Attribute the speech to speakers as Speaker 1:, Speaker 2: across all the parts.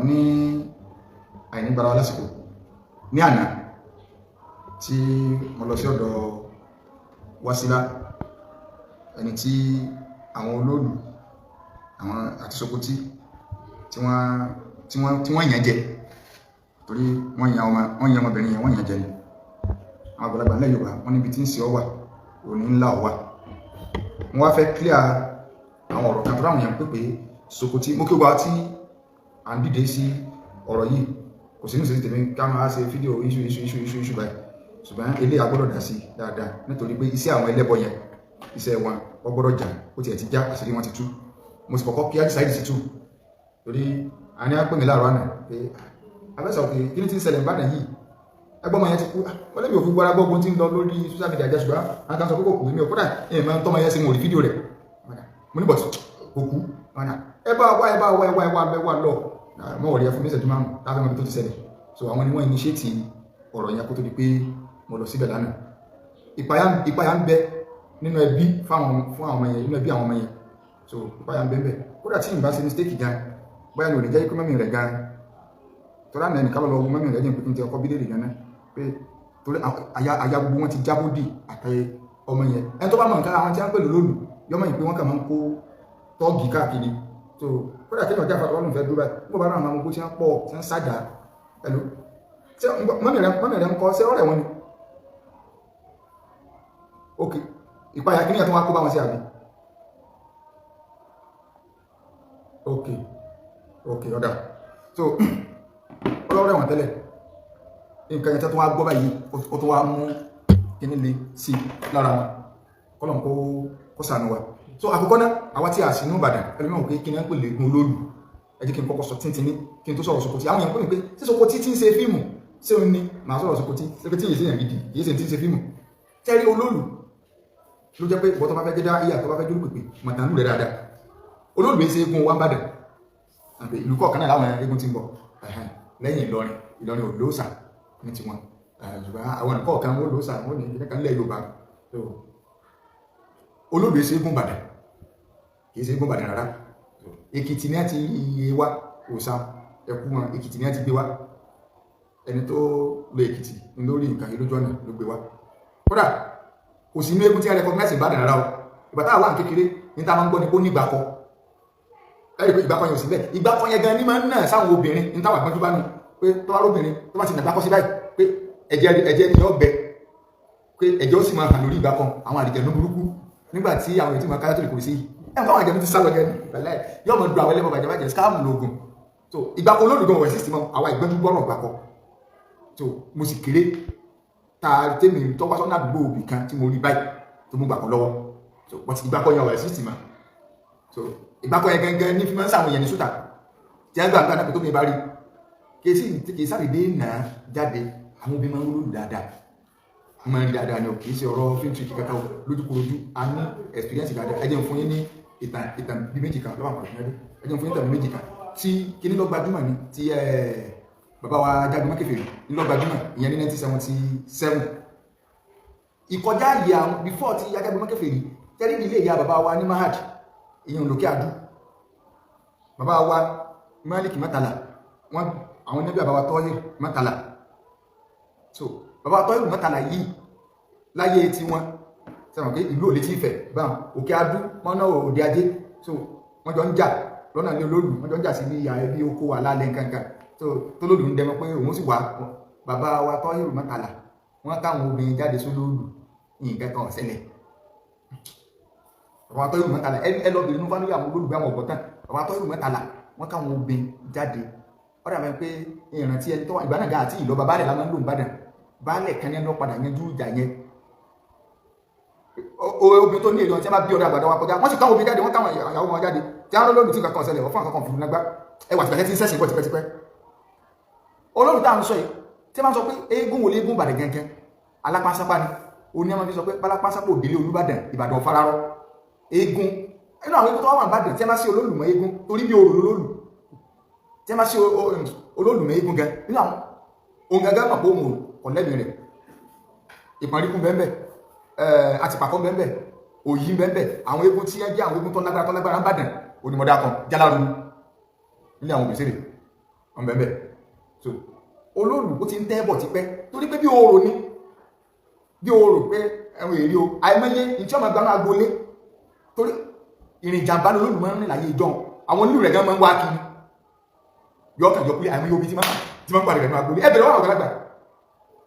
Speaker 1: ní àìnígbàra lásìkò ní àná tí mo lọ sí ọ̀dọ̀ Wasila ẹni tí àwọn olóòlù àwọn àti Sokoti tí wọ́n yàn jẹ torí wọ́n yàn ọmọbìnrin yẹn wọ́n yàn jẹ ni àwọn àgbàlagbà nílẹ̀ Yorùbá wọ́n níbi tí ń ṣe ọ wà òní ńlá ọ wà wọ́n wá fẹ́ clear àwọn ọ̀rọ̀ kan tó ráwọn yẹn pé Sokoti mú kí wá tí à ń dìde sí ọ̀rọ̀ yìí kò sí ní ìṣẹ́sí tèmi ká máa ṣe fídíò iṣu báyìí ṣùgbọ́n ilé agbọ́dọ̀ dá sí dáadáa nítorí pé iṣẹ́ àwọn ẹlẹ́bọ yẹn iṣẹ́ wọn wọ́n gbọ́dọ̀ jà ó tiẹ̀ ti já àṣírí wọn ti tú mo sì kọ́kọ́ kí àdìsáìdì sí tú torí a ní àpèmí láàárọ̀ àná pé abẹ́sọ̀ pé kí ni ti ń ṣẹlẹ̀ Ìbàdàn yìí ẹgbọ́n yẹn ti kú wọ́n lẹ́bi òfin gbọ́ra gbọ́gbọ́n tí ń lọ lórí social media jẹ́ ṣùgbọ́n a kan sọ pé kò kú mi ò kódà èèyàn máa ń tọ́mọ yẹn sí mo rí fídíò rẹ̀ mo ní bọ̀tù kò kú ẹ bá wá lọ mọ́ ọ̀rẹ́ fún mẹ́sẹ̀ tó máa ń láfẹ́ mọ́bí tó ti ṣẹlẹ̀ so àwọn ni wọ́n initiate ọ̀rọ̀ yẹn kó tó di pé mo lọ síbẹ̀ lánàá ìpayà ń bẹ nínú ẹbí fún àwọn ọmọ yẹn nínú ẹbí àwọn ọmọ yẹn so ìpayà ń bẹ bẹ kódà tí ìbá ṣe mistake gan bóyá ní ò lè jẹ́ ikú mẹ́mí rẹ̀ gan tọ́lá náà ẹnì kábọ̀ lọ mẹ́mí rẹ̀ jẹ́ pé kí n ti ọkọ̀ bílẹ̀ rẹ̀ gan náà pé torí àyà gbogbo wọn ti jábódì àtẹ ọmọ yẹn ẹni tó bá mọ̀ nǹkan àwọn tí wọ́n pè lólù yọmọ yìí pé wọ́n kà máa ń kó tọ́ọ̀gì káàkiri so kódà kí ni ọjà àfàtọ́ ọlọ́run fẹ́ dúró báyìí nígbà bá náà àwọn gbogbo tí wọ́n pọ̀ tí wọ́n sájà ẹ̀lú tí mọ́mí rẹ̀ ń kọ́ sí ọ̀rẹ́ wọn ni ok ìpayà kí ni ẹ̀tún wá kó bá wọn sí àbí ok ọ̀dà so ọlọ́rẹ́ wọn tẹ́lẹ̀ nǹkan yẹn tó wá gbọ́ báyìí ó tó wá mú kíní le sí lára wọn kọ́lọ̀ kó sànú wa so àkọ́kọ́ náà àwa tí a sì ní Ìbàdàn ẹlẹ́mọ̀ pé kí ni wọ́n pè lè gun olóòlù ẹ jẹ́ kí n kọ́kọ́ sọ tíntìní kí n tó sọ̀rọ̀ Sokoti àwọn èèyàn pè mí pé ṣé Sokoti tí ń ṣe fíìmù ṣé òun ni màá sọ̀rọ̀ Sokoti yìí sí èèyàn gidi yìí sì ti ń ṣe fíìmù tẹ́rí olóòlù ló jẹ́ pé bọ́tọ́ bá fẹ́ gẹ́dá ìyá tó bá fẹ́ jólù pèpè mọ̀tánú rẹ̀ dáadáa olóòlù yìí ṣe eégún wa ń bàdàn ìlú kọ̀ọ̀kan náà láwọn eégún ti ń bọ̀ lẹ́yìn Ìlọrin ò lóòsà ní tiwọn ṣùgbọ́n àwọn ẹ̀kọ́ kan wọ́n lóòsà wọ́n ní ìdílé kan lẹ́ Yorùbá olóòlù yìí ṣe eégún bàdàn kìí ṣe eégún bàdàn rárá Èkìtì ní àti iye wá òòsà ẹkú wọn Èkìtì ní àti gbé wá ẹni tó lo Èkìtì lórí nǹkan ìlójú ọ̀nà ló gbé wá kódà kò sí inú eégún tí a recognize Ìbàdàn rárá o ìbàtà àwọn kékeré ní ta máa ń gbọ́ ni kó ní ìgbàkọ ẹ̀rí pé ìgbàkọ yẹn ò sí bẹ́ẹ̀ ìgbàkọ yẹn gan ní máa ń náà sáwọn obìnrin ní táwọn àgbọ́njú bá nù pé tó bá lóbìnrin tó bá ti nà gbàkọ sí báyìí pé ẹ̀jẹ̀ ni yọ bẹ pé ẹ̀jẹ̀ ó sì máa hàn lórí ìgbàkọ àwọn àdìjẹ̀nú burúkú nígbà tí àwọn ètò ìmọ̀ káyọ̀ tó lè kò sí àwọn àjẹmí ti sálọ gẹ́ni pẹ̀lẹ́ yóò mọ̀ du àwọn ẹlẹ́mọ̀ bàjẹ́ skáàmù lóògùn so ìgbàkọ olóòdùgbọ̀n wẹ̀ sí mọ́ àwọn ìgbẹ́jú gbọ́rọ̀ gbàkọ so mo sì kéré ta tèmi tọ́wọ́ sọ́nà àdúgbò òbí kan tí mo rí báyìí tó mú gbàkọ lọ́wọ́ so wọ́n ti ìgbàkọ yẹn wẹ̀ sí mọ́ so ìgbàkọ yẹn gẹ́gẹ́ ní fi máa ń sàwọn yẹn ní sùtà tí wọ́n gbà gbà dàpọ̀ tó mi bá rí kì í sáré nà jáde àwọn obìnrin máa ń wúlò dáadáa wọ́n máa ń rí dáadáa ni o kì í ṣe ọ̀rọ̀ fíntì kíkàkà lójúkorojú a ní experience dáadáa ẹ jẹ́ fún yín ní ìtàn bí méjì kan lọ́wọ́ àpàtàkì ẹ jẹ́ fún yín ìtàn bí méjì kan tí kíní lọ gbajúmọ̀ ni tí bàbá wa Jagun Mọ́kèfèrè lọ gbajúmọ̀ ìyẹn ní 1977 ìkọjá yìí àwọn before tí Jagun Mọ́kèfèrè tẹ́lẹ̀ ní ilé ìyá bàbá wa ní Mahad ìyẹn lókè àdú bàbá wa Malik Murtala wọn àwọn níbi bàbá wa Tọ́yìr Murtala so bàbá wa Tọ́yìr Murtala yìí láyé tí wọn sẹ́wọ̀n pé ìlú òlé tí ìfẹ̀ báwọn òkè adú mọ́nà òde ajé so wọ́n jọ ń jà lọ́nà ní olóòlù wọ́n jọ ń jà sí ní ìyá ẹbí oko wà lálẹ́ nǹkankan tó lóòlù ń dẹmọ pé òun sì wà bàbá wa Tọ́yìr Murtala wọ́n káwọn obìnrin jáde sólóòlù nǹkan kan ọ̀sẹ̀lẹ̀ bàbá wa Tọ́yìr Murtala ẹ lọ bèrè nínú fánúyà àwọn olólùgbé àwọn ọ̀gbọ̀tán bàbá wa Tọ́yìr Murtala wọ́n káwọn obìnrin jáde ọ̀dà mẹ́ pé ìrántí ẹni tó wà ìbánàgà àti ìlọ bàbá rẹ̀ láwọn ń lò ń bàdàn baálẹ̀ kan ní ẹni lọ́padà yanjú ìjà yẹn obìnrin tó ní èlò tí a bá bí ọ̀rẹ́ àgbàdo wa kọjá wọ́n sì káwọn obìnrin jáde wọ́n káwọn ìyàwó wọn jáde tí a ń lọ́lọ́lù tí kankan ṣẹlẹ̀ wọ́n fún àkọ́kọ́ fún lágbá ẹwà tí bẹ̀rẹ̀ tí ń sẹ́sìn pọ̀ tipẹ́tipẹ́ olóòlù tá à ń sọ yìí tí a máa sọ pé eégún wòlé eégún Ìbàdàn gẹ́gẹ́ alápásápá ni oní àmọ́ fi sọ pé alápásápá òdìlé Olúbàdàn Ìbàdàn fararọ eégún inú àwọn eégún tó wà Ìbàdàn tí a máa sí olóòlù mọ́ eégún torí bí òrò olóòlù tí a máa sí olóòlù mọ́ eégún gẹ́ inú àwọn ohun gẹ́gẹ́ mọ̀ pé òun kọ̀lẹ́mì rẹ̀ ìpàríkún bẹ́ẹ̀ àtìpàkọ́ bẹ́ẹ̀ òyìn bẹ́ẹ̀ àwọn eégún tí ẹ jẹ́ àwọn eégún tó lágbára ń bàdàn onímọ̀dá kan jálárú nílé àwọn òbèsèrè ọmọ ẹ̀bẹ̀ so olóòlù ó ti ń tẹ́ bọ̀ ti pẹ́ torí pé bí oòrò ni bí oòrò pé ẹ̀wọ̀n èrè o àìmọye ìtí ọmọ ẹgbẹ́ máa gbolé torí ìrìn ìjàmbá lolóòlù máa ń rìn láyé ìjọ àwọn onílù rẹ̀ gan máa ń wá kiri yọkàn yọ pé àìmọye obi tí máa ń pàdé rẹ̀ máa gbolé ẹbẹ̀rẹ̀ wọn àgbàlagbà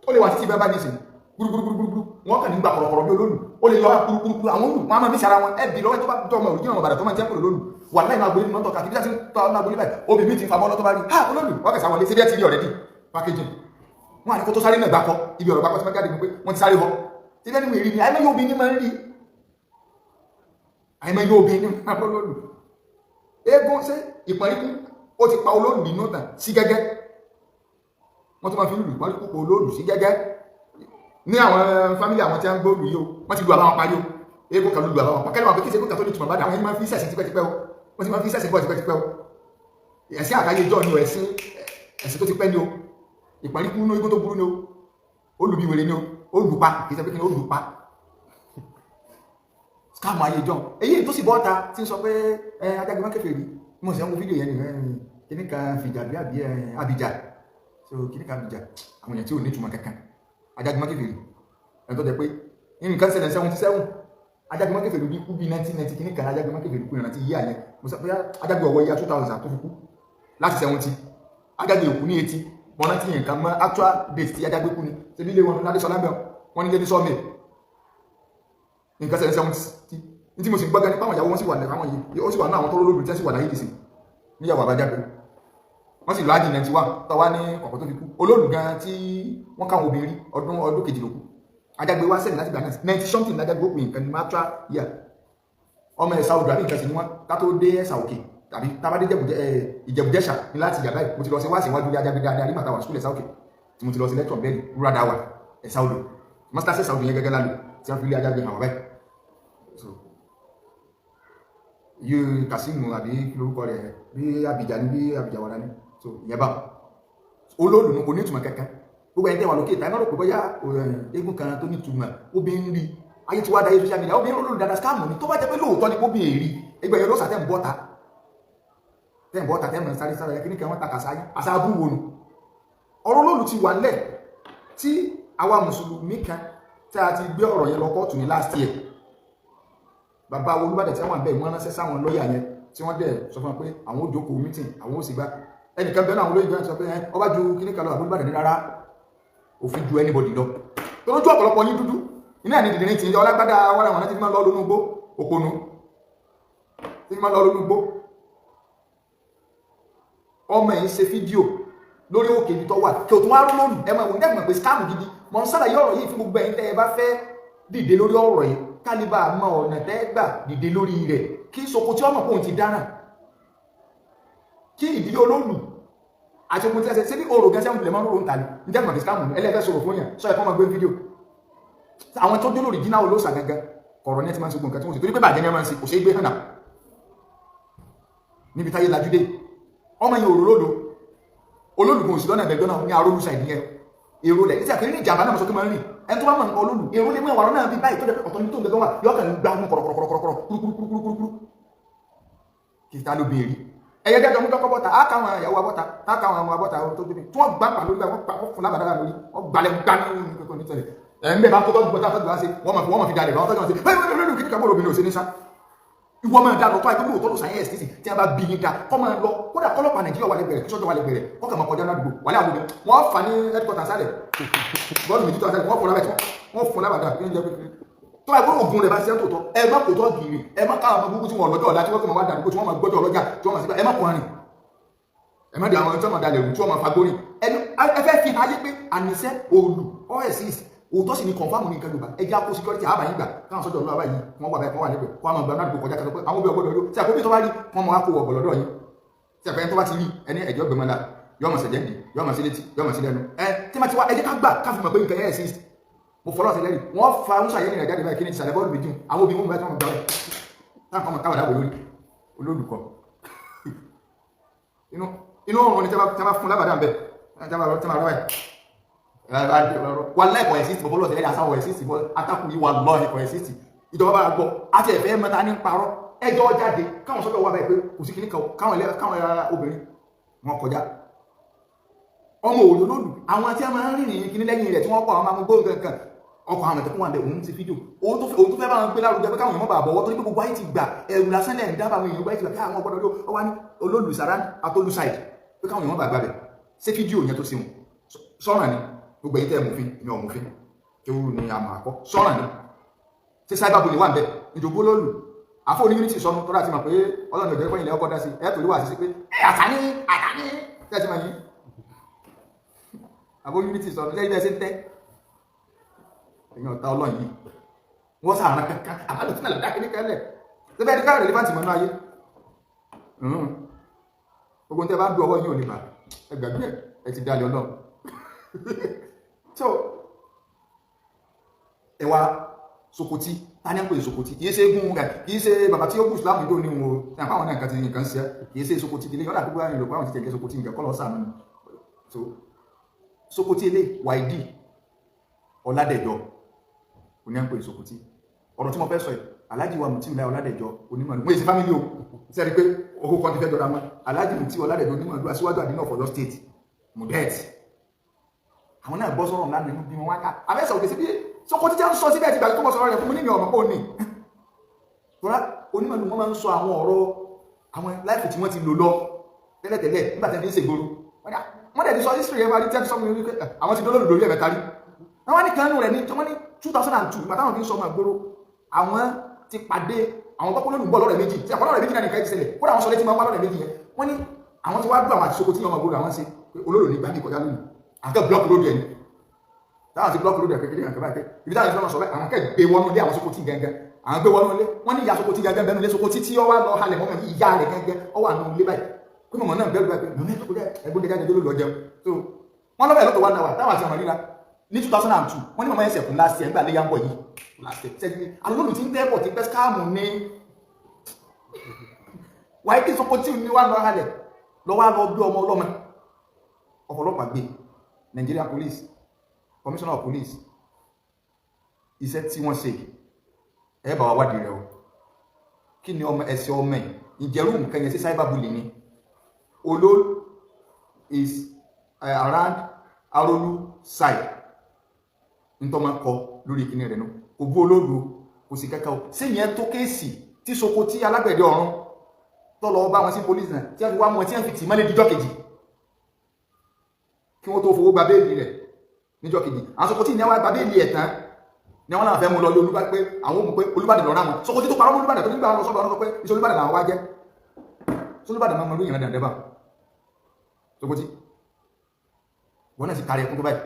Speaker 1: ó lè wà títí bá ní ìsìn gbúrúgbúrúgbúrú wọn kàn ní gbà kọ̀rọ̀kọ̀rọ̀ bí olóòlù ó lè lọ kúrúkúrú àwọn olù wọn a máa mí sára wọn ẹbí lọ́wọ́ tó bá tọ́ ọmọ òrùjínà ọmọ bàdà tó máa jẹ́ pẹ̀lú olóòlù wà láì máa gbolé ní mọ́tọ̀ kàkiri láti tọ́ ọmọ gbolé báyìí obì mi ti fa bọ́lọ́ tó bá rí ha olóòlù wọ́n kẹsà wọlé síbẹ̀ tí rí ọ̀rẹ́dì packaging wọn àti kó tó sáré náà gbákọ ibi ọ̀rọ̀ gbákọ tí wọ́n jáde pé wọ́n ti sáré bọ́ síbẹ̀ ní ìrìn ní àìmọ́ yóò bí ní máa ń rí àìmọ́ yóò bí ní máa bọ́ olóòlù eégún ṣe ìpọ̀nrínkù ó ti pa olóòlù nínú tàn sí gẹ́gẹ́ wọ́n tó máa fi lùlù ìpọ̀nrínkù pa olóòlù sí gẹ́gẹ́ ní àwọn fámílì àwọn tí a ń gbóòlù yíò wọ́n ti lu àbáwọn parí o eégún kan lùlù àbáwọn pàkẹ́lẹ̀ wọn pé kí ṣe kókà tó ní túnmọ̀ bá dáwọn ẹni máa fi sẹ̀sìn tipẹ́tipẹ́ o wọ́n ti máa fi sẹ̀sìn bọ́ tipẹ́tipẹ́ o ẹ̀sìn àkáyé ìjọ ni o ẹ̀sìn tó ti pẹ́ ni o ìpàríkú ní eégún tó burú ni o olùbíwèrè ni o olùpa kì í ṣe pé kí ni olùpa skáàmù ayé ìjọ èyí tó sì bọ́ta tí ń sọ pé adágbé mákẹ́fẹ́ rí mo sì ń wo fídíò yẹn ni kíní kan fìjà bí àbí àbíjà so kíní kan àbíjà àwọn èèyàn tí ò ní túmọ̀ kankan adágbé mákẹ́fẹ́ rí ẹni tó jẹ pé nǹkan ṣẹlẹ̀ 77 adágbé mákẹ́fẹ́ rí kú bí 1990 kíní kan adágbé mákẹ́fẹ́ rí kú ìrántí yí àyẹ mo sọ pé adágbé ọwọ́ yíya 2000 tó fi kú láti 70 adágbé òkú ní 80 mọ́nà tí nǹkan mọ́ actual date tí adágbé kú ni ṣe bí ilé wọn ládé sọlá bẹ́ẹ̀ wọ́n nílé ní sọ́ọ̀mẹ̀ nǹkan ṣẹlẹ̀ 70 ní tí mo sì gbọ́gá nípa àwọn ìyàwó wọn sì wà lẹ́fà wọn yìí ó sì wà náà àwọn tó lólóòlù tí wọ́n sì wà láyé dìsìn níyàwó àbájáde wọ́n sì lọ ájì 91 tọ́wá ní ọ̀pọ̀ tó fi kú olóòlù gan tí wọ́n káwọn obìnrin ọdún kejìlókù adágbé wá sẹ́yìn láti gbà náà 90 something ládágbé òpin nǹkan ní matra yà ọmọ ẹ̀sà odò àbí nǹkan sì ni wọ́n ká tó dé ẹ̀sà òkè tàbí tábádé ìjẹ̀bùjẹ́sà ní láti yàgbá ẹ̀ mo ti lọ sí wáṣí wájú adágbé dáadáa nígbà táwà skúl ẹ̀sà òkè tí mo ti lọ sí lẹ́tọ̀ bẹ́ẹ̀ni rúra dáwà ẹ̀sà odò masters ẹ̀sà odò yẹn gẹ́gẹ́ lálù tí wọ́n fi lé adágbé hàn wáyé yóò kàsímù àbí kí lórúkọ rẹ̀ bí Abidjan ní bí Abidjan wà ní so ìyẹn bá olóòlù ní kò ní ìtumọ̀ kankan gbogbo ẹni tẹ́wà lókè ìtàìmọ́ rò bóyá eégún kan tó ní ìtumọ̀ obìnrin rí ayé tí wá dáyé social media obìnrin olóòlù dada skáàmù ní tó bá jẹ́ pé lóòótọ́ ní kóbi èrí ẹgbẹ́ yẹn ló sà tẹ́ ń bọ́ta tẹ́mọ̀ sáré sáré kí ní kí wọ́n takà sáyé àsáàbù wọnù ọ̀rọ̀ olóòlù ti wà nílẹ̀ tí àwa mùsùlùmí kan tí a ti gbé ọ̀rọ̀ yẹn lọ kóòtù ní last year bàbá Olúbàdàn tí wọ́n bẹ̀ wọ́n ránṣẹ́ sáwọn lọ́yà yẹn tí wọ́n dẹ̀ sọ fún wọn pé àwọn ó jókòó meeting àwọn ó sì gbá ẹnìkan bẹ́ẹ̀ náà àwọn olóyìnbó sọ pé ọba ju kíní kan lọ Olúbàdàn ní rárá òfin ju anybody lọ tó lójú ọ̀pọ̀lọpọ̀ yín dúdú iná ẹni dìde ní ti ọlágbádá wọn àwọn tí máa lọ lónú gbó òpónú tí máa lọ lónú gbó ọmọ yìí ṣe fídíò lórí òkè ibi tó wà kí o tún wá rú lónìí ẹ máa wò ní ẹgbẹ̀mọ̀ pé scam gidi mọ̀ ń sàlàyé ọ̀rọ̀ yìí fún gbogbo ẹ̀yin tẹ́ ẹ bá fẹ́ dìde lórí ọ̀rọ̀ yìí kálíbà mọ ọ̀nà tẹ́gbà dìde lórí rẹ̀ kí soko tí ọmọ kóhun ti dáná kí ìdílé olóòlù àti ogun tí ẹsẹ̀ sí ní oòrò gẹ́sẹ̀ ń pèlè mọ́ oòrùn tàbí ní jẹ́mọ̀ ìsìlámù ẹlẹ́fẹ́ sọ̀rọ̀ fún yàn sọ ẹ̀kọ́ ọmọ gbé fídíò àwọn tó dúró ìjìnà olóòsà gangan kọ̀rọ̀ ní ti máa ń ṣe gbọ̀ǹkan tí wọ́n sì torí pé bàjẹ́ ní ọmọ sí kò ṣe é gbé hànà níbi táyé lajúdé ọmọ yẹn òróró olólùgbò òsì lọ́nà ẹ̀gbẹ́ náà ní arólùsà ìdíyẹ èrò rẹ̀ nítorí àkèrè ní ìjàmbá náà sọ pé máa ń rìn ẹni tó bá mọ̀ nǹkan olólù èrò lè mú ẹwà náà bí báyìí tó jẹ́ ọ̀tọ̀ ní tó ń gẹ́gẹ́ wà yọ́kàn ń gbá mú kọ̀rọ̀kọ̀rọ̀kọ̀rọ̀ kúrúkúrúkúrúkúrú kì í ta ló béèrè ẹyẹ dẹ́jọ́ mú tọ́kọ́ bọ́ta ákàwọn ìyàwó abọ́ta tákàwọn ọmọ abọ́ta tó gbé tó wọ́n gbá pà lórí wọ́n fún lábàdàrà lórí wọ́n gbalẹ̀ gbá ní nǹkan nítorí ẹ̀mẹ́ bá tó tọ́jú bọ́ta tọ́jú wá sí wọ́n mọ̀ fi dalẹ̀ wọ́n tọ́jú wá sí lórí kìíní kàbọ̀ obìnrin òsè ní sá ìwọ máa dá lọ́tọ́ àìkú lóòótọ́ ló sàn yẹ́ ẹ̀sìtì tí a bá bí yín dá kọ́ máa lọ kódà kọ́lọ́pàá Nàìjíríà wà lẹ́gbẹ̀rẹ̀ kíṣọ́jọ́ wà lẹ́gbẹ̀rẹ̀ kọ́kà máa kọjá ládùúgbò wà láàbùgbé wọ́n fà ní headquarters sálẹ̀ bọ́ọ̀lù méjì tó sálẹ̀ wọ́n fún lábẹ̀ wọ́n fún lábàdà kí ń jẹ́ pé tó àìkú ògùn rẹ̀ bá ṣe ń tòótọ́ ẹ má kò tọ́ gìrì ẹ má káwọn ọmọ gbogbo tí wọ́n lọ́jọ́ ọ̀la tí wọ́n fi máa wá dàdúgbò tí wọ́n máa gbọ́jọ́ ọlọ́jà tí wọ́n máa síbẹ̀ ẹ má kọrin ẹ má di àwọn tí wọ́n máa dalẹ̀ rù tí wọ́n máa fagbórin ẹ fẹ́ fi ayé pé àníṣẹ́ òòlù oasis òótọ́ sì ni confam ní nǹkan Yorùbá ẹjẹ́ àpò security àbáyé gbà káwọn sọ́jọ́ ọlọ́wà yìí wọ́n wà báyìí wọ́n wà níbẹ̀ kó àwọn ọgbà náà kọjá kẹsàn pé àwọn obì ọgbọ́dọ̀ yóò tí àkókò tó bá rí wọ́n mọ̀ á kó wọ̀gbọ̀ lọ́dọ̀ yìí tí àpẹẹrẹ tó bá ti rí ẹni ẹ̀jọ́ gbẹmọ́lá yọ́mọ̀ sí jẹ́ndì yọ́mọ̀ sí létí yọ́mọ̀ sí lẹ́nu ẹ tí ma ti wá ẹjẹ́ ká gbà káfí mọ̀ pé nǹkan yẹ́ exist mo fọlọ́ sí lẹ́rì wọ́n fa ń ṣàyẹ́ nìyà jáde báyìí kí ni ìsàlẹ̀ bọ́ọ̀lù méjì àwọn obì wọn bá tí wọ́n gbà rẹ̀ táwọn kan mọ̀ táwọn dáwọ̀ lórí olólùkọ́ inú ọ̀run ni tí a bá fún lábàdà bẹ́ẹ̀ tí a bá rọ́ báyìí wà láìpọ̀ ẹ̀sìtì bọ́bọ́lọ́ tẹ̀lé àsáwọ̀ ẹ̀sìtì bọ́ atákùnrin wà lọ́ ẹ̀kọ̀ ẹ̀sìtì ìjọba bá gbọ́ àti ẹ̀fẹ́ mẹ́ta ní parọ́ ẹjọ́ jáde káwọn sọ́jọ́ wà báyìí pé kò sí kìíní káwọn obìnrin wọn kọjá ọmọ òòlù lòlù àwọn tí a máa ń rìnrìn kíní lẹ́yìn rẹ̀ tí wọ́n pọ̀ àwọn máa mú gbóhùn kankan ọkọ̀ àwọn ẹ̀tẹ̀kùn wà bẹ̀ òun ti fídíò òun tó fẹ́ bá wọn gbé lárugẹ pé káwọn èèyàn bá bọ̀wọ́ torí pé gbogbo ayé ti gbà ẹ̀rù lásán lẹ́yìn dábàá àwọn èèyàn gbá ìtìgbà kí àwọn ọgbọ́dọ̀ ló wá ní olóòlù sàrán àtolúsàìd pé káwọn èèyàn bá gbà bẹ̀ ṣé fídíò yẹn tó sí wọn sọ́ràn ni gbogbo ẹ̀yin tẹ́ mòfin ni ọmọfin tí ó ní àmà àkọ́ sọ́ràn ni ṣé cyberbullying wà ń bẹ̀ ìjòkó lóòlù àfọ oníyúnítì sọnù tó láti mọ̀ pé ọlọ́run ìjọba ìlẹ̀ ọkọ̀ dá sí ẹ̀ torí wà sí pé àtàní tẹ́tí máa yín àfọ oníyúnítì sọnù lẹ́yìn bẹ́ẹ̀ sí ń tẹ́ ẹ̀yìn ọ̀tá ọlọ́run yìí wọ́n sàrànà kankan àbádọ̀ tí náà lọ́dá kiri kẹ́lẹ̀ tó bẹ́ẹ̀ ní káàrẹ̀ relevant mọ́nú ayé gbogbo tẹ́ bá ń du ọwọ́ yìí ò ní bà ẹgbẹ̀gbẹ̀ ẹ ti dalẹ̀ ọlọ́run so ẹwà Sokoti tani ń pè Sokoti kìí ṣe gún rẹ̀ kìí ṣe bàbá tí ó kú Islam ìdó ní wọn ẹ̀ fáwọn náà nǹkan ti nǹkan ṣe kìí ṣe Sokoti ilé yọ́dà gbogbo àwọn ìrọ̀pá àwọn ti tẹ̀lé Sokoti nǹkan kọ́ lọ sàánú so Sokoti ilé Wáídì Ọládẹ̀jọ oní à ń pè Sokoti ọ̀rọ̀ tí mo fẹ́ sọ yìí Alhaji wa Mutiu Lai Ọládẹ̀jọ onímọ̀ ìlú mo èsì fámílì o sẹ́ni pé owó kan ti fẹ́ jọra mọ́ Alhaji Mutiu Ọládẹ̀jọ onímọ̀ ìlú aṣíwájú àdínà Ọ̀yọ́ state Mudet àwọn náà bọ́ sọ́rọ̀ lánàá inú bí wọn wá ká abẹ́sọ̀ òkè sí bí Sokoti tí a ń sọ síbẹ̀ ti gbà tó mọ̀ sọ̀rọ̀ rẹ̀ fún mi ní ọmọ pọ̀ ní tọ́lá onímọ̀ ìlú wọn máa ń sọ àwọn ọ̀rọ̀ àwọn láìpù tí wọ́n ti lò lọ tẹ́lẹ̀tẹ́lẹ̀ nígbà tẹ́lẹ̀ ń ṣègboro wọ́n dẹ̀ ti sọ history yẹn wá rí tẹ́lẹ̀ sọ́mù wípé àwọn ti dólóòlù lórí ẹ̀mẹ́ta rí wọ́n ní kanú rẹ̀ ní wọ́n ní 2002 ìgbà táwọn fi ń sọ ọmọ ìgboro àwọn ti pàdé àwọn tọ́pọ̀ lónìí bọ́ lọ́rẹ̀ méjì tí àpọ̀ lọ́rẹ̀ méjì náà nìkan ìṣẹ̀lẹ̀ kódà àwọn sọ létí máa ń wá lọ́rẹ̀ méjì yẹn wọ́n ní àwọn ti wá dùn àwọn àti Sokoti ọmọ ìgboro àwọn ṣe olóòlù ní gbàgbé kọjá lónìí àkẹ́ blọọkì lórí ẹni táwọn ti blọọkì lórí ẹ̀ kékeré nǹkan báyìí ibi táwọn ìṣẹ́lẹ̀ sọ bẹ́ẹ̀ àwọn kẹ́ gbé wọnú ilé àwọn Sokoti gẹ́gẹ́ àwọn gbé wọnú ilé wọ́n ní ìyá Sokoti gẹ́gẹ́ bẹ́ẹ̀ ní ilé Sokoti tí ó wá lọ halẹ̀ mọ́mọ́ ìyá rẹ̀ gẹ́gẹ́ ó wà nù ilé báyìí pé mọ̀mọ́ náà bẹ́ẹ̀ bẹ́ẹ̀ mọ̀mọ́ ẹgbẹ́ jáde ló lọ jẹun so wọ́n lọ́bẹ̀ lọ́tọ̀ wá náà wà táwọn àti ọmọ ríra ní 2002 wọ́n ní mọ̀mọ́ ẹsẹ̀ kún láti ẹgbẹ́ àléyà ń bọ̀ yìí láti ẹgbẹ́ alólù tí ń tẹ́pọ̀ ti pẹ́ skáàmù ní Wáídì Sokoti ní wà lọ halẹ̀ lọ wá lọ bí ọmọ ọlọ́mọ ọ̀pọ̀lọpàá gbé Nigerian police commissioner of police iṣẹ́ tí wọ́n ṣe ẹ bá wa wádìí rẹ̀ o kí ni ọmọ ẹsẹ̀ ọmọ ẹ̀ ìjẹ̀rú nǹkan yẹn sí cyberbullying ni Olol is around Arolu side nítorí máa kọ lórí ìkíní rẹ̀ nù kò bú olóòlù kò sí kẹ́kẹ́ o sí yẹn tó kéèsì tí Sokoti alágbẹ̀dẹ ọ̀run tó lọ bá wọn sí police náà tí wọ́n fi wá wọn tí wọ́n fi tì mọ́lẹ̀ díjọ́ kejì kí wọ́n tó fowó gba béèlì rẹ̀ níjọ́ kejì àwọn Sokoti ní àwọn gba béèlì ẹ̀ tán ní àwọn náà fẹ́ mú lọ lé Olúbàdàn pé àwọn òmù pé Olúbàdàn lọ́ra wọn Sokoti tó parọ́ Olúbàdàn tó nígbà wọn lọ sọ́dọ̀ wọn pé iṣẹ́ Olúbàdàn làwọn wá jẹ́ Olúbàdàn máa mọ lóyìn rẹ̀ dẹ̀bà Sokoti wọn náà sì kárí ẹkún tó báyìí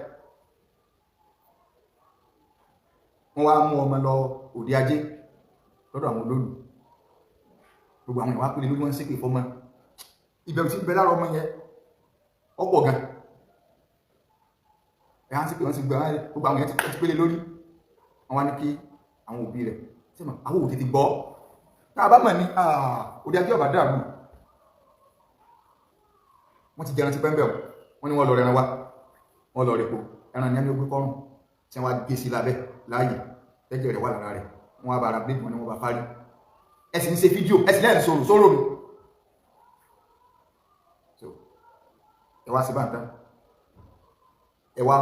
Speaker 1: wọ́n wá mú ọmọ lọ òde ajé lọ́dọ̀ àwọn olóòlù gbogbo àwọn ìwà pínlẹ̀ lórí wọn ṣépè fọmọ ìbẹ̀rù tí ń bẹ lára ọmọ yẹn ọ̀pọ̀ gan ẹ̀ á sì pé wọ́n ti gbọ́ gbogbo àwọn yẹn ti pélé lórí wọ́n wá ní kí àwọn òbí rẹ̀ tí mà àwọn òbí ti gbọ́ náà bá mọ̀ ní òde ajé ọ̀bà dàrú wọ́n ti jẹran ti pẹ́ńbẹ̀ wọ́n ní wọ́n lọ rẹran wá wọ́n lọ rẹpo ẹran ní ẹni ogún kọrùn tí wọ́n gé sí lábẹ́ láàyè ẹ̀jẹ̀ rẹ̀ wà lára rẹ̀ wọ́n wá bára blade wọn ni wọ́n bá parí ẹ̀sìn ń ṣe fídíò ẹ̀sìn lẹ́yìn sọ̀rọ̀ mi ẹ wá sí bàtà ẹ wá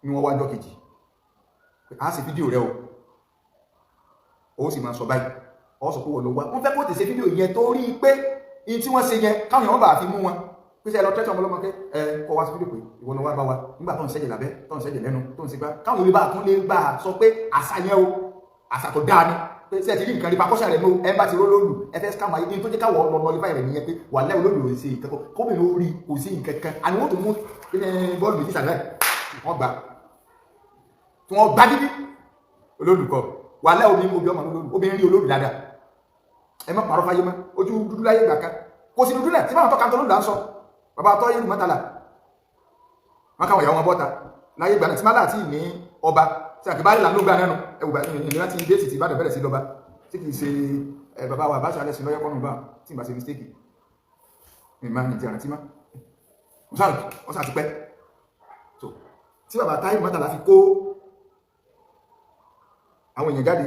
Speaker 1: ní wọ́n wá ọjọ́ kejì a ṣe fídíò rẹ̀ o sì máa sọ báyìí ọ sọ pé wọ́n ló wá wọ́n fẹ́ kó tẹ̀sẹ̀ fídíò yẹn tó rí pé in tí wọ́n ṣe yẹn káwọn èèyàn bá fi mú wọn pé sẹ́ lọ tẹ́tọ̀ ọmọlọ́mọ pé kọ́ wá sí fídíò pé ìwọ lọ wá bá wa nígbà tó ń ṣẹ́jẹ̀ lábẹ́ tó ń ṣẹ́jẹ̀ lẹ́nu tó ń ṣe gbá káwọn olè bá tún lè gbà sọ pé àṣà yẹn o àṣà tó dáa ni pé sẹ́ẹ̀ ti rí nǹkan rí pakọ́ṣà rẹ̀ ní ẹ bá ti ró lóòlù ẹ fẹ́ scam ayé ní tó jẹ́ káwọ̀ lọ lọ́lífà rẹ̀ nìyẹn pé wà lẹ́ olóòlù ò sí ìkẹ́kọ̀ọ́ kóbìnrin orí kò sí nǹkankan àni wọ́n tó mú bọ́ọ̀lù méjì sàlẹ̀ wọ́n gbà tí wọ́n gbá dídí olólùkọ́ wà lẹ́ omi obi ọmọ olóòlù obìnrin rí olóòlù dáadáa ẹ má parọ́ fáyé mọ́ ojú dúdú láyé gbà kan kò sí dúdú náà tí máa tọ́ka tó lóòlù à ń sọ bàbá tọ́ yé mọ́tàlá wọn káwọn ìyàwó wọn bọ́ta láyé gbà náà tí má láti ní ọba tí àkíbá ìlànà ló gbà nánú ẹwùgbà ìnira ti dé títí ìbádẹ̀ bẹ̀rẹ̀ sí lọ́ba tí kìí ṣe bàbá wa bá ṣàlẹ̀ sí lọ́yọ́ kọ́nù bá tí ìbá ṣe mistake ìmá ní ti àrántí má wọ́n sá ti pẹ́ so tí bàbá táyé mọ́tàlá fi kó àwọn èèyàn jáde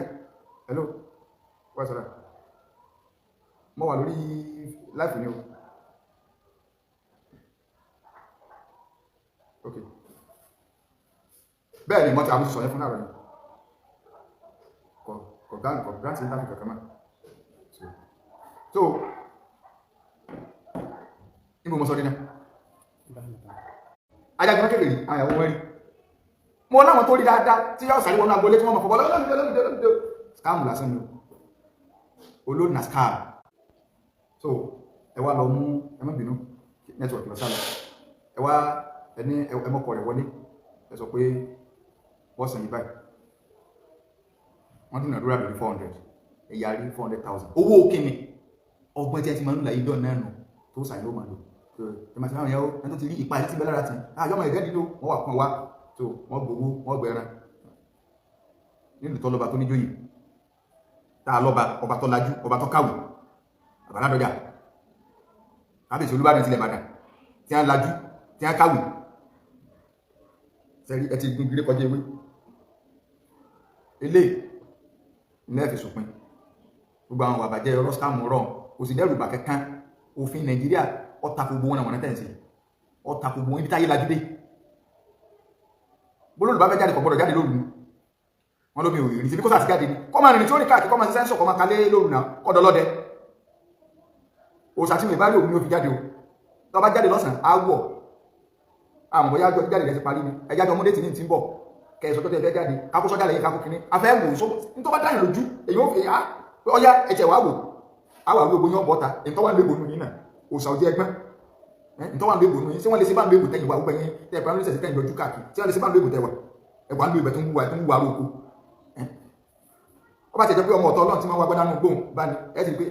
Speaker 1: hello wá sọ́ra mọ́ wà lórí láìfù ní o ok bẹ́ẹ̀ ni mo ti àwọn sọ yẹn fún náà rẹ̀ kọ̀ grant interview kankan mọ́ so níbo mo sọ dínà ajagun kékeré rí àwọn ìyàwó mẹ́rin mo láwọn tó rí dáadáa tí yóò sàrí wọnú agbolé tí wọ́n mọ̀ fọ́bọ́ lọ́lọ́lọ́lọ́lọ́lọ́ scam lásán ni olóòdì na scam so ẹ wá lọ mú ẹmọ́bìnú network lọ sálọ ẹ wá ẹni ẹmọ́kọ̀ rẹ̀ wọlé ẹ sọ pé wọ́n sàn yí báyìí wọ́n dínà dúrà lórí 400 ẹ̀yà rí 400,000 owó kíni ọgbọ́n tí ẹ ti máa ń la idọ́ náà nù tó sàyẹ̀ ló máa lò ìmọ̀tí láwọn yẹ́wó ẹni tó ti rí ipa ẹ̀ tí bẹ́ lára ti àjọmọ̀ ẹ̀gẹ́ dídó wọ́n wà kan wá tó wọ́n gbogbo wọ́n gbẹ̀ran nílùú tó lọ́ba tó níjóyè tá a lọ́ba ọba tó lajú ọba tó káwù àbáládọ́jà kábíyèsí Olúbàdàn tilẹ̀ Ìbàdàn tí a lajú tí a káwù sẹ́rí ẹ ti gun gírí kọjá ewé ilé ilẹ̀ fi sòpin gbogbo àwọn àbàjẹ́ rọ́skàmù rọ̀ kò sì dẹ́rù bà kankan òfin Nàìjíríà ọ̀tà gbogbo wọn àwọn tẹ́ǹsì ọ̀tà gbogbo wọn ibi táyé lajú dé bólóòlù bá fẹ́ jáde kò gbọ́dọ̀ jáde lóru wọn lómi òrìrì sí bí kó sàti jáde ní kọ́ máa rìn tí ó ní káàkiri kọ́ máa sí sẹ́ńsọ̀ kọ́ máa kalé lóru náà kọ́dọ̀ lọ́dẹ òsàtìmọ̀ ìbárí òun ni ó fi jáde o tó bá jáde lọ́sàn á wọ̀ àmọ́ bóyá jáde rẹ̀ ti parí ni ẹjá jọ múdé tì ní ti ń bọ̀ kẹsọ̀ tó tẹ́ fẹ́ jáde kákó sọ́jà lẹ́yìn kákó kìíní afẹ́ wò ó ní tó bá dáyìn lójú èyí ó fi á ọyá ẹ̀jẹ̀ wá wò á wà wí ogbóyún ọ̀bọ̀ta ìtọ́wà ń légbò nù yín náà òsà òjẹ́ ẹgbẹ́ ìtọ́wà ń légbò nù yín sí wọ́n lè ṣe bá ń légbò tẹ́yìn wà ó gbẹ̀yìn tẹ́ ẹ̀pẹ́ lórí sẹ̀sẹ̀ tẹ́yìn lójú káàkiri tí wọ́n lè ṣe bá ń légbò tẹ́wà ẹ̀wà ń lo ibẹ̀ tó ń wúwa lóko ó bá ti jẹ́ pé ọmọ ọ̀tọ̀ Ọlọ́run tí wọ́n wá gbọ́dá nù gbóhùn bá ní ẹ ti pé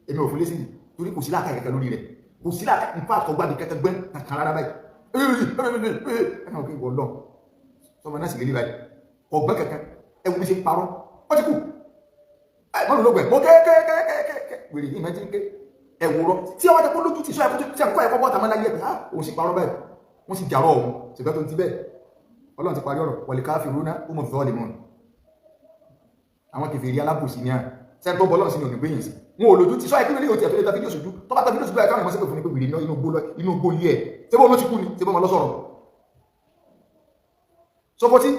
Speaker 1: èmi ò fún lé sí torí kò sí láàkà kẹ̀kẹ́ lórí rẹ̀ kò sí láàkà nípa àtọ́gbà ní kẹ́kẹ́ gbẹ́ kankan rárá báyìí ẹ̀nà òkè ìwọ̀ lọ́n sọmọ náà sì lè rí báyìí ọgbẹ́ kẹ̀kẹ́ ẹwù bí ṣe ń parọ́ ó ti kú mọ́nù ló gbẹ̀ mọ́ kẹ́kẹ́kẹ́kẹ́ wèrè ní ìmẹ́tí ké ẹ̀wù rọ tí ọwọ́ tẹ kó lójú ti sọ ẹ̀kọ́ bọ́ta mọ́ láyé ẹ̀ òun sì parọ́ báyìí wọ́n sì jàrọ̀ ọ̀hún ṣùgbọ́n tó ti bẹ́ẹ̀ Ọlọ́run ti parí ọ̀rọ̀ wal kafiruna humu zalimun àwọn kèfèrí alábòsí ní à sẹ́ńtọ́ bọ́lọ́run sí ní òní gbéyìn sí wọn ò lójú ti sọ ẹ̀kí lórí òtí ẹ̀tọ́ lẹ́ta fídíò sójú tó bá ta fídíò sójú ẹ̀káwọn ìmọ̀sẹ́pẹ̀ fún ní pé wìrì náà inú gbó ilé ẹ̀ tí bọ́ ló ti kú ni tí bọ́ mọ́ lọ́sọ̀rọ̀ Sókótí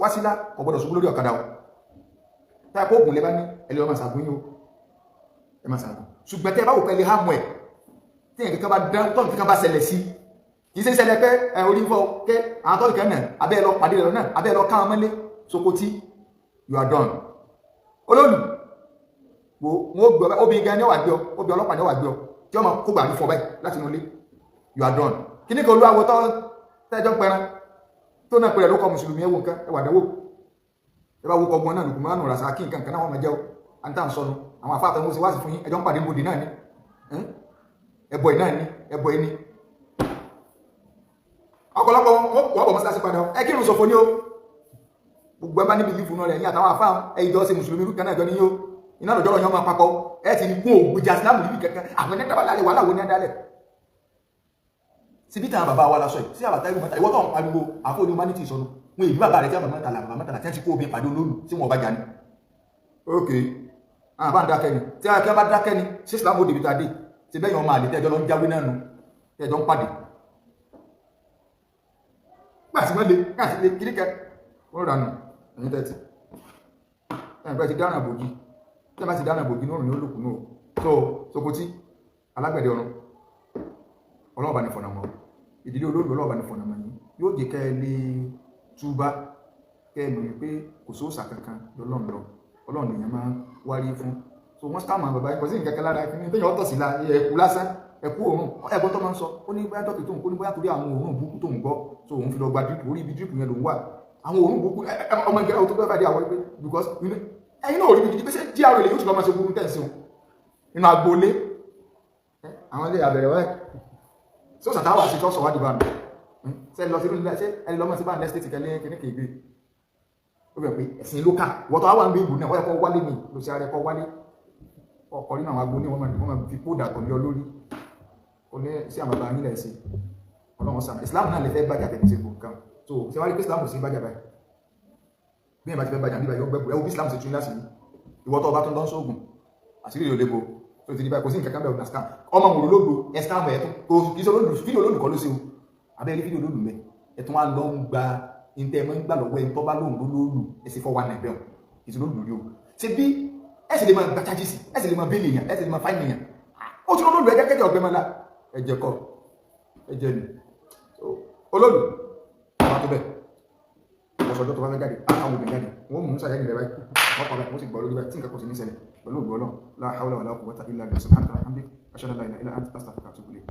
Speaker 1: Wásílà kò gbọdọ̀ ṣubú lórí ọ̀kadà o tá ẹ̀kọ́ ògùn lẹ́bá ní ẹlẹ́ ọmọ ṣàgún yóò ẹ máa ṣàgún ṣùgbọ́n tẹ́ bá wò pẹ́lẹ́ hàmù ẹ̀ tí ẹ̀ kankan bá ṣẹlẹ̀ sí kì í ṣe ṣẹlẹ̀ pé orí fọ́ kẹ́ àwọn tọ́lù kẹ́ náà abẹ́ lọ pàdé rẹ̀ náà abẹ́ lọ káwọn mọ́lé Sókótí you are done olóòlù wọ́n gbọ́ obìnrin gan ní ọwà gbé ọ obìnrin ọlọ́pàá ní ọwà gbé ọ tí wọ́n máa kó gbà ní fọ́ báyìí láti inú ilé you are done kí ní kò lú àwọ̀ tẹ́jọ́ ń pẹran tó náà pẹ̀lẹ̀ ló kọ mùsùlùmí ẹwọ nǹkan ẹwà dẹwò ẹwà wo kọgbọn náà lùkùnmọ́ nù ràṣà kí nǹkan kan náà wọ́n máa jẹ́ ọ àǹtà ń sọnù àwọn afáàfẹ́ mú sí wá sí fún yín ẹjọ́ ń pàdé mbòdì náà ní ẹbọ̀ náà ní ẹbọ̀ ẹni ọ̀pọ̀lọpọ̀ wọ́n bọ̀ mọ́sálásí padà ẹ kírun sọ̀fọ̀ ní o gbogbo ẹbá níbi ìlú rẹ̀ ní àtàwọn afáà ẹ̀yìn jọ sí mùsùlùmí rú kanáà jọ ní yóò iná lọ́jọ́ yọ máa papọ̀ ẹ ti ní kún ògbèjà sílámù níbi kankan àwọn ẹni dábàá lálẹ́ wà láwọn ní adálẹ̀ síbí tàn bàbá wa lásọ yìí sí àbàtà ìlú mẹ́ta ìwọ́ tó ń pariwo àfọ́ ní humanity ìsọnù wọn èyí bàbá rẹ̀ tí àbàmọ́ tàlà àbàmọ́ tàlà tí wọ́n ti kó obìnrin pàdé olóòlù tí wọ́n bá jà ní. ok àwọn bá ń dákẹ́ ni tí wọ́n bá dákẹ́ ni sí islam òde bìtà dé ti bẹ́yàn ọmọ àlè tẹ́jọ́ lọ ń jáwé náà nù tẹ́jọ́ ń pàdé. gbàsí mọ́lẹ̀ gbàsí lè kíríkẹ́ wọ́n rà nù ẹ̀yìn tẹ́tì ẹ̀yìn ti dáná bògì tí wọ́n bá ti dáná bògì ní òrùn ní olùkùn náà so Sókótí alágbẹ̀dẹ ọ̀run ọlọ́ọ̀bá ní fọ̀nàmọ́ ìdílé olóògbé ọlọ́ọ̀bá ní fọ̀nàmọ́ yìí yóò jẹ́ kẹ́ lè túbá kẹ́ mọ̀ pé kò sóòsà kankan lọ́lọ́run Ọlọ́run èèyàn máa wárí fún so wọ́n sáà máa bàbá ẹ̀kọ́ sí nǹkan kan lára ẹ̀fín tó yàn ọ́tọ̀ sí la ẹ̀kú lásán ẹ̀kú òórùn ẹ̀gbọ́n tó máa ń sọ ó ní bóyá dọ́kì tóun kó ní bóyá torí àwọn òórùn burúkú tóun gbọ́ so òun fi lọ gba dírípù orí ibi dírípù yẹn lòun wà àwọn òórùn burúkú ọmọ ìgbẹ́ tó bẹ́ẹ̀ bá dé àwọn ẹgbẹ́ because ẹ̀yin náà ò rí ibi pé ṣé GRA lè yóò ti lọ máa ṣe burú tẹ̀sí o nínú agboolé àwọn ilé àbẹ̀rẹ̀ wáyé so sàtàwà sí tọ́sọ̀ wá dìbà mi ṣe lọ sí ilé ṣe ẹni lọ́mọ sí bá ń lẹ́sítẹ̀tì kẹ́lẹ́ kìíní kìí gbé ó bẹ̀ pé ẹ̀sìn lókà wọ́tọ̀ wá ń gbé ìbò náà wọ́n yẹ kọ́ wálé mi ló ṣe arẹ́kọ́ wálé ọkọ̀ nínú àwọn agbóní wọ́n máa fi kódà kò ní olórí kò ní sí àwọn bàbá nílẹ̀ sí ọlọ́run sàmà Islam náà lè fẹ́ bàjá tẹ̀lé ṣe kò nǹkan so ṣe wá rí pé Islam sì bàjá báyìí bí ìbá ti fẹ́ bàjá níbà yóò gbẹ́gbẹ́ ẹwú bí Islam ṣe tún láti ìwọ́tọ̀ ọba tó ń dán sóògùn àṣírí ìrò lébo tó ti di báyìí kò sí nǹkan kan bẹ̀rù náà scam ọmọ mòrò lógbò ẹ̀ scam ẹ̀ tó kì í ṣe fídíò olólùkọ́ ló ṣe o abẹ́rẹ́ fídíò lóòlù mẹ́ ẹ̀tún wá lọ ń gba ìtẹ́ mọ́ ń gbà lọ́wọ́ ẹni tó bá lóòrùn lóòlù ẹ̀sìn 419 bẹ́ẹ̀ ìtì lóòlù rí o ṣe bí ẹ̀sìn lè máa gba chájìsì ẹ̀sìn lè máa bẹ́ẹ̀lì èèyàn ẹ̀sìn lè máa fáìnì èèyàn ó ti lóòlù ẹ̀jẹ̀ kẹ́jẹ̀ ọ̀gbẹ́ mọ́lá ẹ̀jẹ̀ kọ́ ẹ̀jẹ̀ ni olóòlù àwọn tó bẹ̀ ọ̀sọ̀jọ́ tó bá fẹ́ jáde àwọn obìnrin jáde wọ́n mú sàyẹ́ ìrẹ̀ báyìí wọ́n pa báyìí wọ́n sì gbọ́ lórí báyìí tí nǹkan kò sí ní ṣẹlẹ̀ pẹ̀lú ògbọ́lọ́ la hawla wala quwwata illa billah subhanaka wa bihamdika ashhadu an la ilaha illa anta astaghfiruka wa atubu ilayk